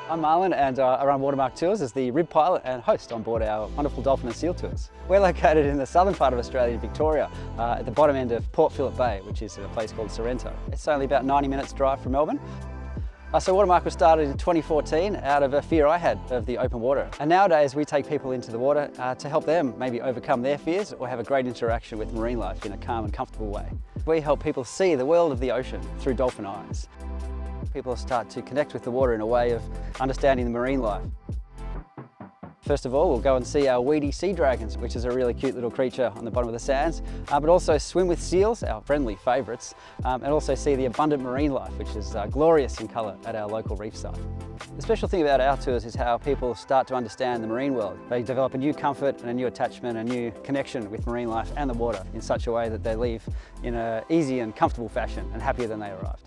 I'm Marlon and I run Watermaarq Tours as the rib pilot and host on board our wonderful dolphin and seal tours. We're located in the southern part of Australia, Victoria, at the bottom end of Port Phillip Bay, which is a place called Sorrento. It's only about 90 minutes drive from Melbourne. So Watermaarq was started in 2014 out of a fear I had of the open water. And nowadays we take people into the water to help them maybe overcome their fears or have a great interaction with marine life in a calm and comfortable way. We help people see the world of the ocean through dolphin eyes. People start to connect with the water in a way of understanding the marine life. First of all, we'll go and see our weedy sea dragons, which is a really cute little creature on the bottom of the sands, but also swim with seals, our friendly favourites, and also see the abundant marine life, which is glorious in colour at our local reef site. The special thing about our tours is how people start to understand the marine world. They develop a new comfort and a new attachment, a new connection with marine life and the water in such a way that they leave in an easy and comfortable fashion and happier than they arrived.